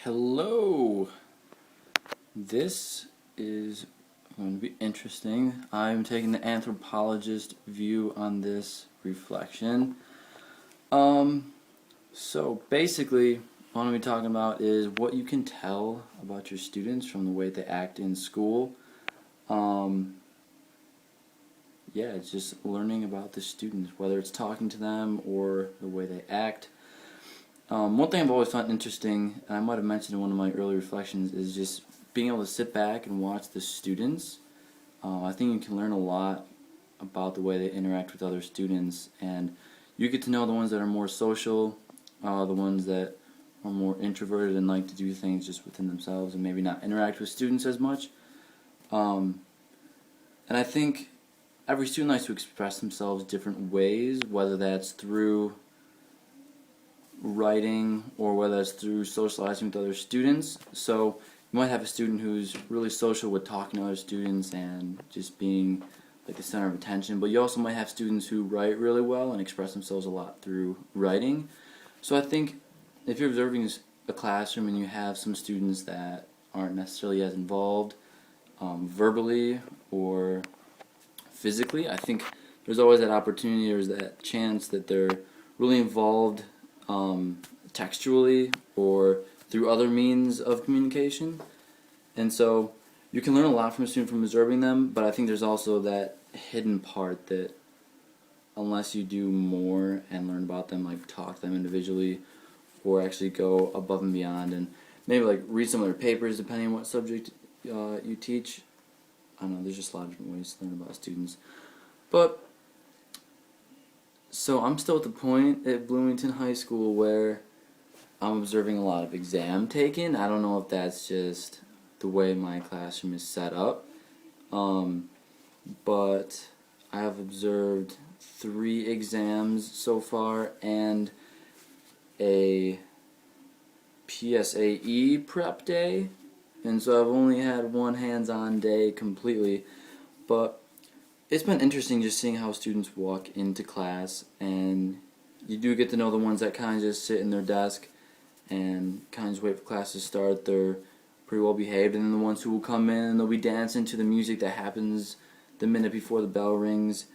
Hello! This is going to be interesting. I'm taking the anthropologist view on this reflection. So basically, what I'm going to be talking about is what you can tell about your students from the way they act in school. Yeah, it's just learning about the students, whether it's talking to them or the way they act. One thing I've always found interesting, and I might have mentioned in one of my early reflections, is just being able to sit back and watch the students. I think you can learn a lot about the way they interact with other students, and you get to know the ones that are more social, the ones that are more introverted and like to do things just within themselves and maybe not interact with students as much. And I think every student likes to express themselves different ways, whether that's through writing or whether that's through socializing with other students. So you might have a student who's really social with talking to other students and just being like the center of attention, but you also might have students who write really well and express themselves a lot through writing. So I think if you're observing a classroom and you have some students that aren't necessarily as involved verbally or physically, I think there's always that opportunity or that chance that they're really involved textually or through other means of communication. And so you can learn a lot from a student from observing them, but I think there's also that hidden part that unless you do more and learn about them, like talk to them individually or actually go above and beyond and maybe like read some of their papers depending on what subject you teach. I don't know, there's just a lot of different ways to learn about students. But so I'm still at the point at Bloomington High School where I'm observing a lot of exam taking. I don't know if that's just the way my classroom is set up, but I have observed 3 exams so far and a PSAE prep day, and so I've only had one hands-on day completely, but it's been interesting just seeing how students walk into class, and you do get to know the ones that kind of just sit in their desk and kind of just wait for class to start. They're pretty well behaved, and then the ones who will come in and they'll be dancing to the music that happens the minute before the bell rings.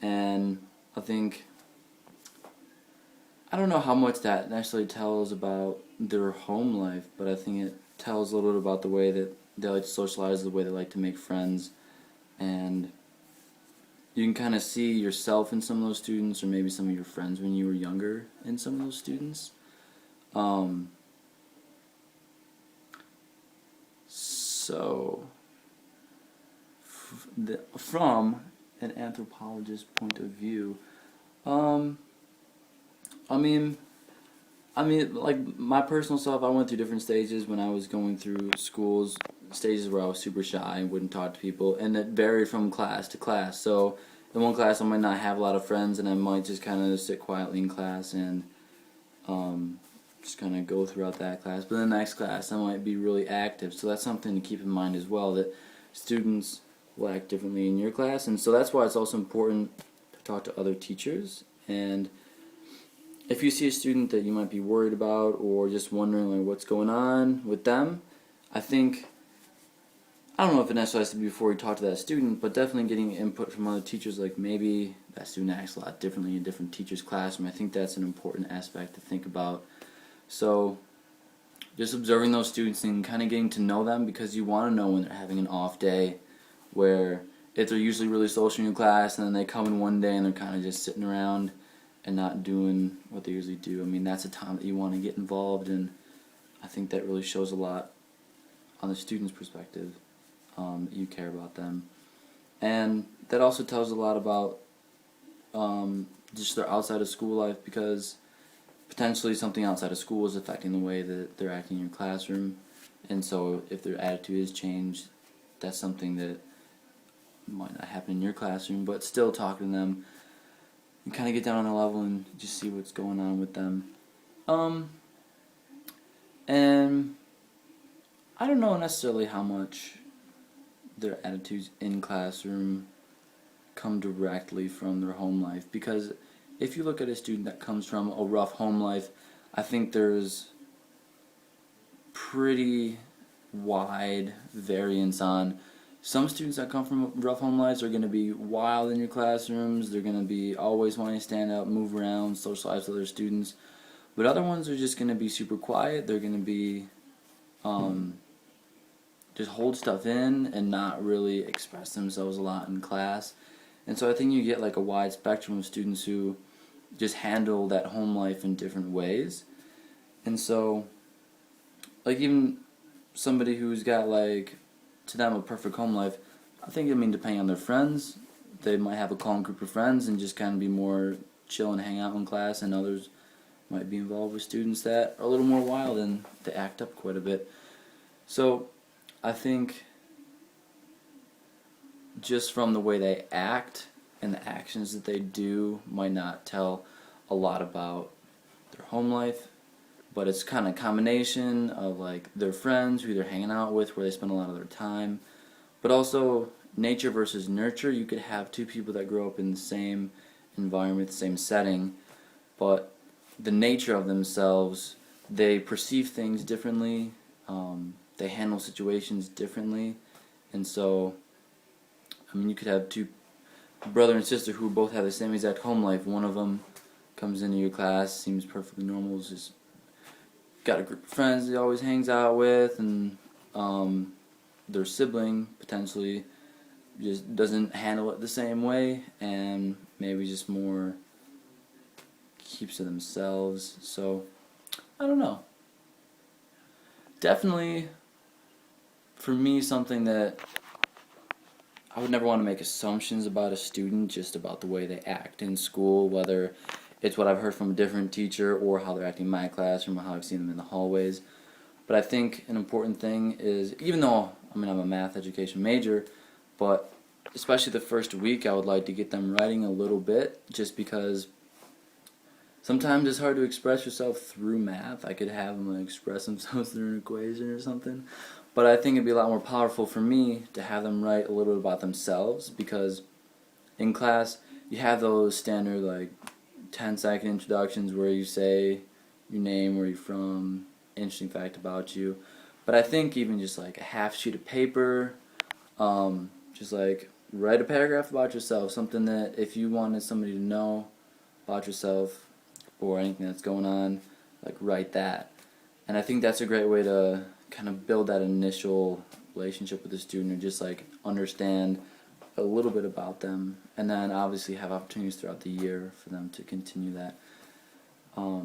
And I don't know how much that necessarily tells about their home life, but I think it tells a little bit about the way that they like to socialize, the way they like to make friends, and you can kind of see yourself in some of those students, or maybe some of your friends when you were younger in some of those students. So, from an anthropologist's point of view, like my personal self, I went through different stages when I was going through schools, stages where I was super shy and wouldn't talk to people, and it varied from class to class. So in one class I might not have a lot of friends and I might just kind of sit quietly in class and just kind of go throughout that class. But in the next class I might be really active, so that's something to keep in mind as well, that students will act differently in your class, and so that's why it's also important to talk to other teachers. And if you see a student that you might be worried about or just wondering like what's going on with them, I don't know if it necessarily has to be before you talk to that student, but definitely getting input from other teachers, like maybe that student acts a lot differently in a different teacher's classroom. I think that's an important aspect to think about. So just observing those students and kind of getting to know them, because you want to know when they're having an off day, where if they're usually really social in your class and then they come in one day and they're kind of just sitting around and not doing what they usually do. I mean, that's a time that you want to get involved, and I think that really shows a lot on the student's perspective, that you care about them. And that also tells a lot about just their outside of school life, because potentially something outside of school is affecting the way that they're acting in your classroom, and so if their attitude is changed, that's something that might not happen in your classroom, but still talking to them and kind of get down on a level and just see what's going on with them. And I don't know necessarily how much their attitudes in classroom come directly from their home life, because if you look at a student that comes from a rough home life, I think there's pretty wide variance on some students that come from rough home lives are going to be wild in your classrooms. They're going to be always wanting to stand up, move around, socialize with other students. But other ones are just going to be super quiet. They're going to be just hold stuff in and not really express themselves a lot in class. And so I think you get like a wide spectrum of students who just handle that home life in different ways. And so, like, even somebody who's got, like, to them a perfect home life, I think, depending on their friends, they might have a calm group of friends and just kind of be more chill and hang out in class, and others might be involved with students that are a little more wild and they act up quite a bit. So I think just from the way they act and the actions that they do might not tell a lot about their home life, but it's kind of a combination of like their friends, who they're hanging out with, where they spend a lot of their time, but also nature versus nurture. You could have two people that grow up in the same environment, the same setting, but the nature of themselves, they perceive things differently, they handle situations differently, and so you could have two brother and sister who both have the same exact home life. One of them comes into your class, seems perfectly normal, is just got a group of friends he always hangs out with, and their sibling potentially just doesn't handle it the same way, and maybe just more keeps to themselves. So I don't know. Definitely, for me, something that I would never want to make assumptions about a student just about the way they act in school, whether it's what I've heard from a different teacher or how they're acting in my classroom or how I've seen them in the hallways. But I think an important thing is, even though I'm a math education major, but especially the first week I would like to get them writing a little bit, just because sometimes it's hard to express yourself through math. I could have them express themselves through an equation or something. But I think it'd be a lot more powerful for me to have them write a little bit about themselves, because in class you have those standard 10-second introductions where you say your name, where you're from, interesting fact about you. But I think even just like a half sheet of paper, just like write a paragraph about yourself, something that if you wanted somebody to know about yourself or anything that's going on, write that. And I think that's a great way to kind of build that initial relationship with the student, or just understand a little bit about them, and then obviously have opportunities throughout the year for them to continue that. I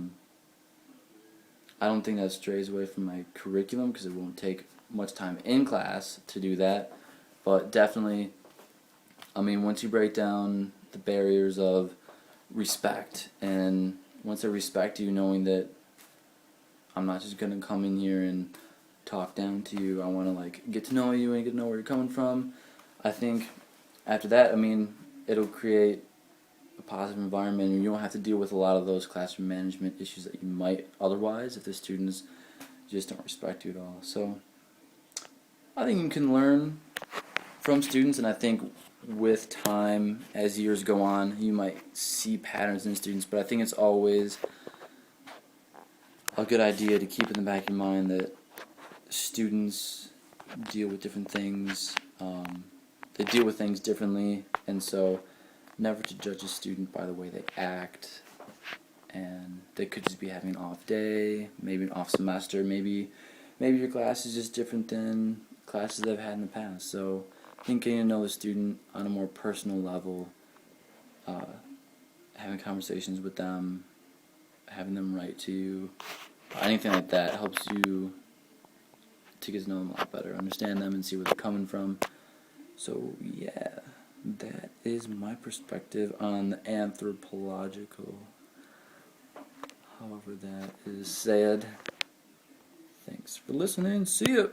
don't think that strays away from my curriculum, because it won't take much time in class to do that, but definitely, once you break down the barriers of respect, and once I respect you, knowing that I'm not just going to come in here and talk down to you, I want to get to know you and get to know where you're coming from, I think after that, it'll create a positive environment, and you don't have to deal with a lot of those classroom management issues that you might otherwise if the students just don't respect you at all. So I think you can learn from students, and I think with time, as years go on, you might see patterns in students, but I think it's always a good idea to keep in the back of your mind that students deal with different things, they deal with things differently, and so never to judge a student by the way they act. And they could just be having an off day, maybe an off semester, maybe your class is just different than classes I've had in the past. So I think getting to know the student on a more personal level, having conversations with them, having them write to you, anything like that helps you to get to know them a lot better, understand them, and see where they're coming from. So yeah, that is my perspective on the anthropological, however that is said. Thanks for listening. See ya.